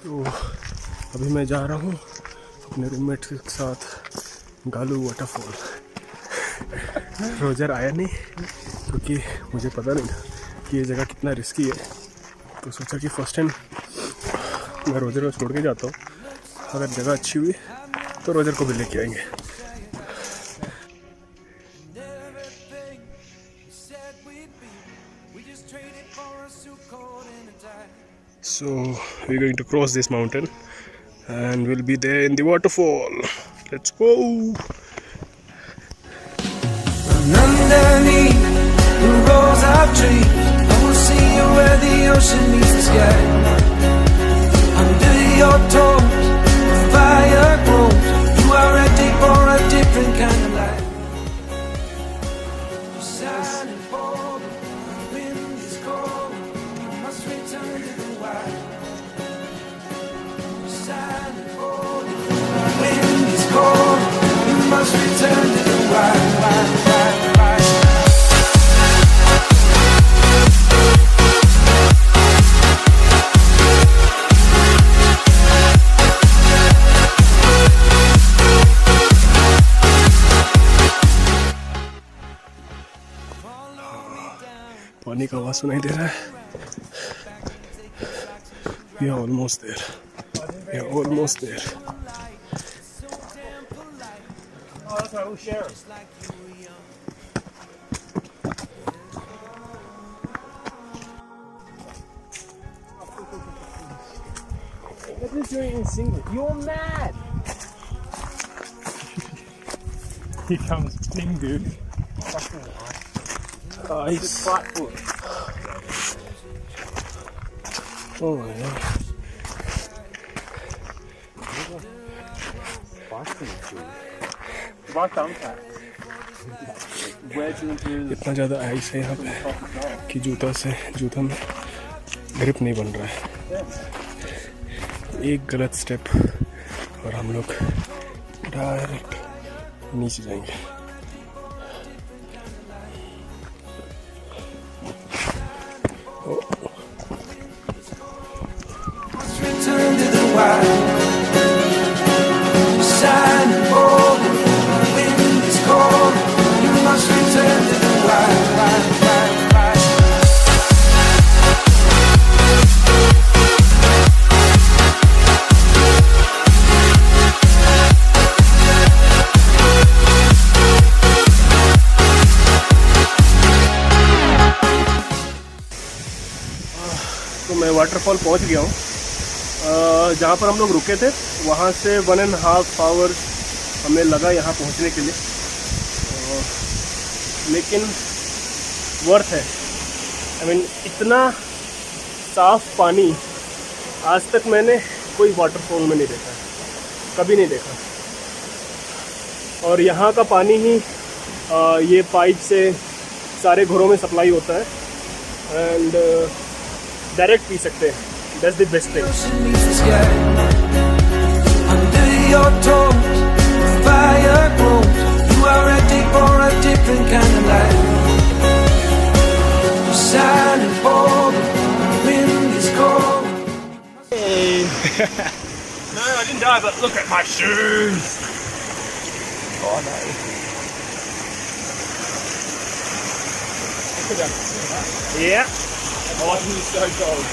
तो अभी मैं जा रहा हूँ अपने रूममेट के साथ गालू वाटरफॉल। रोजर आया नहीं क्योंकि मुझे पता नहीं था कि ये जगह कितना रिस्की है, तो सोचा कि फर्स्ट टाइम मैं रोजर को छोड़ के जाता हूँ। अगर जगह अच्छी हुई तो रोजर को भी लेके आएंगे। So we're going to cross this mountain and we'll be there in the waterfall. Let's go. Underneath the rows of trees, I will see you where the ocean meets the sky. Under your toes, the fire grows. You are ready for a different kind of life. Silent boulder, the wind is cold. You must return to the wild. Silent boulder, the wind is cold. You must return to the wild. पानी का आवाज सुनाई दे रहा है। We are almost there. We are almost there. Oh, that's right, we'll share them. What is doing in single? You're mad! Here comes Ping, dude. Fucking Ice. flat foot. Oh my god. इतना ज़्यादा ice है यहाँ पे कि जूता में grip नहीं बन रहा है। एक गलत स्टेप और हम लोग डायरेक्ट नीचे जाएंगे। Return to the wild. Shining boulder, the wind is cold. You must return to the wild. तो मैं वाटरफॉल पहुँच गया हूँ। जहाँ पर हम लोग रुके थे वहाँ से 1.5 आवर्स हमें लगा यहाँ पहुँचने के लिए, लेकिन वर्थ है। आई मीन इतना साफ पानी आज तक मैंने कोई वाटरफॉल में नहीं देखा, कभी नहीं देखा। और यहाँ का पानी ही ये पाइप से सारे घरों में सप्लाई होता है एंड डायरेक्ट पी सकते हैं। That's the best thing. Under your toes, the fire grows. You are ready for a different kind of life. Shining boulder, the wind is cold. Hey. No, I didn't die, but look at my shoes. Oh no. Yeah. Oh, this is so cold.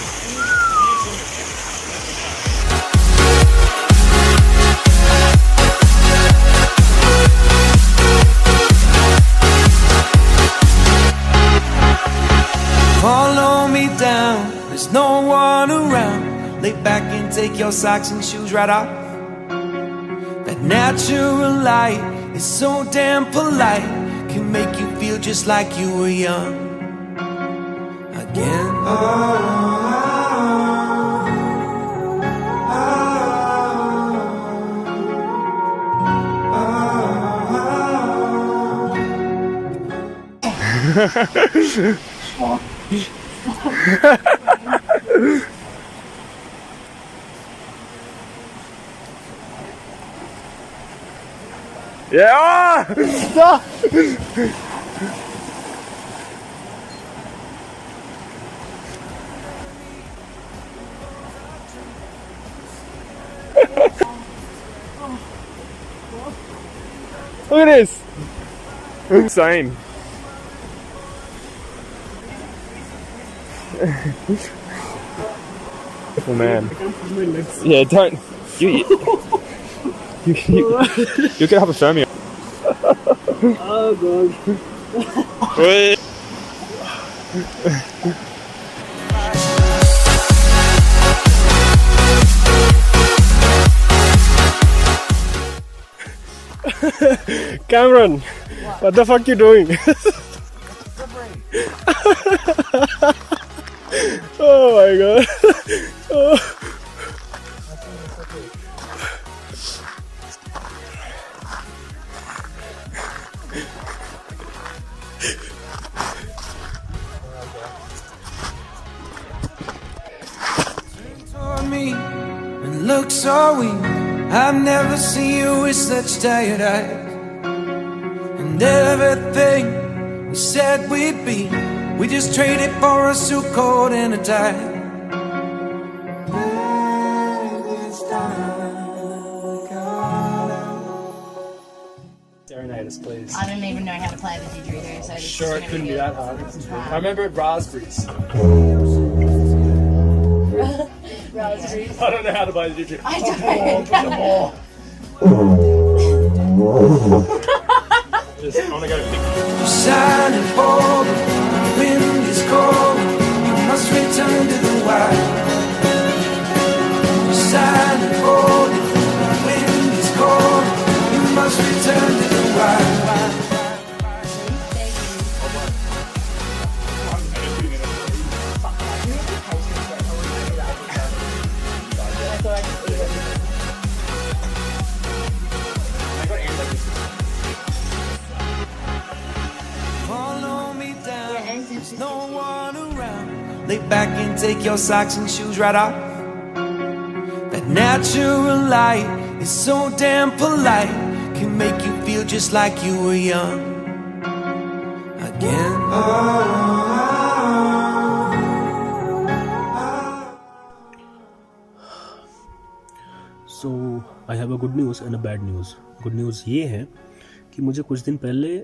Follow me down, there's no one around. Lay back and take your socks and shoes right off. That natural light is so damn polite, can make you feel just like you were young again. Yeah! Look at this. Insane. Beautiful man. Yeah, don't. You could have a thermia. Oh god. Wait. Cameron, what the fuck you doing? Oh my god. Oh. On me and look so weak. I've never seen you with such tired eyes. And everything we said we'd be, we just traded for a suit coat and a tie. Serenade us, please. I don't even know how to play the didgeridoo, so this is Sure, it gonna couldn't be that hard. I remember at raspberries. Raspberries. I don't know how to play the didgeridoo. I don't know. Just, I want to go pick. Shining forward, the wind is cold. You must return to the wild. Shining forward, the wind is cold. You must return to the wild. Follow me down. There's no one around. Lay back and take your socks and shoes right off. That natural light is so damn polite. Can make you feel just like you were young again. So I have a good news and a bad news. Good news ये है कि मुझे कुछ दिन पहले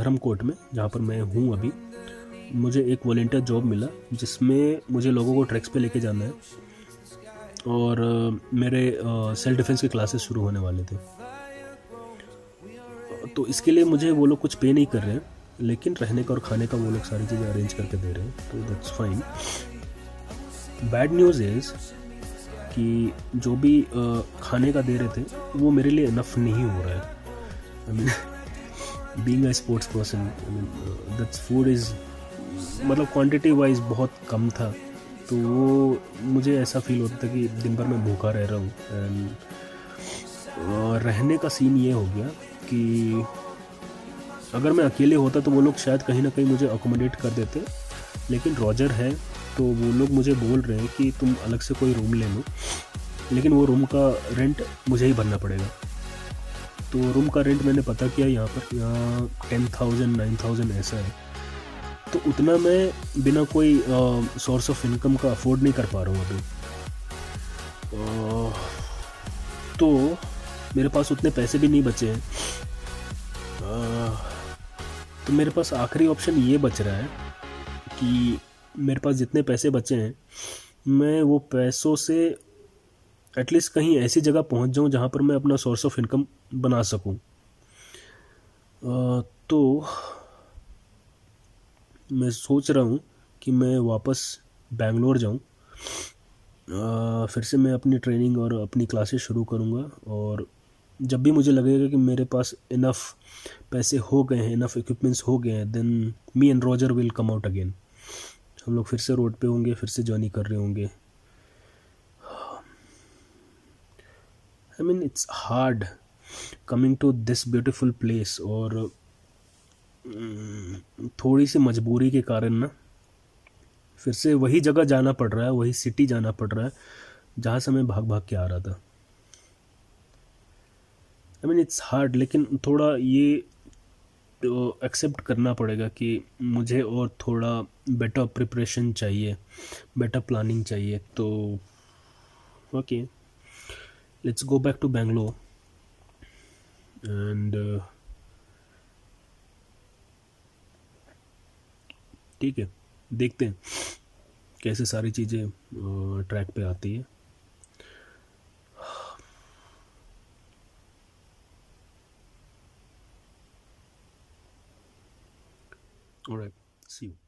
धर्मकोट में, जहाँ पर मैं हूँ अभी, मुझे एक वॉलंटियर जॉब मिला जिसमें मुझे लोगों को ट्रैक्स पे लेके जाना है और मेरे सेल्फ डिफेंस के क्लासेस शुरू होने वाले थे. तो इसके लिए मुझे वो लोग कुछ पे नहीं कर रहे हैं, लेकिन रहने का और खाने का वो लोग सारी चीज़ें अरेंज करके दे रहे हैं, तो that's fine. Bad news is कि जो भी खाने का दे रहे थे वो मेरे लिए इनफ नहीं हो रहा है. I mean being a sports person, I mean that's food is, मतलब क्वांटिटी वाइज बहुत कम था, तो वो मुझे ऐसा फील होता था कि दिन भर मैं भूखा रह रहा हूँ. एंड रहने का सीन ये हो गया कि अगर मैं अकेले होता तो वो लोग शायद कहीं ना कहीं मुझे अकोमोडेट कर देते, लेकिन रॉजर है तो वो लोग मुझे बोल रहे हैं कि तुम अलग से कोई रूम ले लो, लेकिन वो रूम का रेंट मुझे ही भरना पड़ेगा. तो रूम का रेंट मैंने पता किया, यहाँ 10,000 9,000 ऐसा है. तो उतना मैं बिना कोई सोर्स ऑफ इनकम का अफोर्ड नहीं कर पा रहा हूँ अभी. तो मेरे पास उतने पैसे भी नहीं बचे हैं. तो मेरे पास आखिरी ऑप्शन ये बच रहा है कि मेरे पास जितने पैसे बचे हैं मैं वो पैसों से एटलीस्ट कहीं ऐसी जगह पहुंच जाऊं जहां पर मैं अपना सोर्स ऑफ इनकम बना सकूं. तो मैं सोच रहा हूं कि मैं वापस बैंगलोर जाऊं. फिर से मैं अपनी ट्रेनिंग और अपनी क्लासेस शुरू करूंगा, और जब भी मुझे लगेगा कि मेरे पास इनफ पैसे हो गए हैं, इनफ इक्विपमेंट्स हो गए हैं, than me and Roger will come out again. हम लोग फिर से रोड पे होंगे, फिर से जर्नी कर रहे होंगे. I mean it's hard coming to this beautiful place, और थोड़ी सी मजबूरी के कारण ना फिर से वही जगह जाना पड़ रहा है, वही सिटी जाना पड़ रहा है जहाँ से मैं भाग भाग के आ रहा था. आई मीन इट्स हार्ड, लेकिन थोड़ा ये एक्सेप्ट करना पड़ेगा कि मुझे और थोड़ा बेटर प्रिपरेशन चाहिए, बेटर प्लानिंग चाहिए. तो okay, let's go back to Bangalore. And ठीक है, देखते हैं कैसे सारी चीज़ें ट्रैक पे आती है. All right, see you.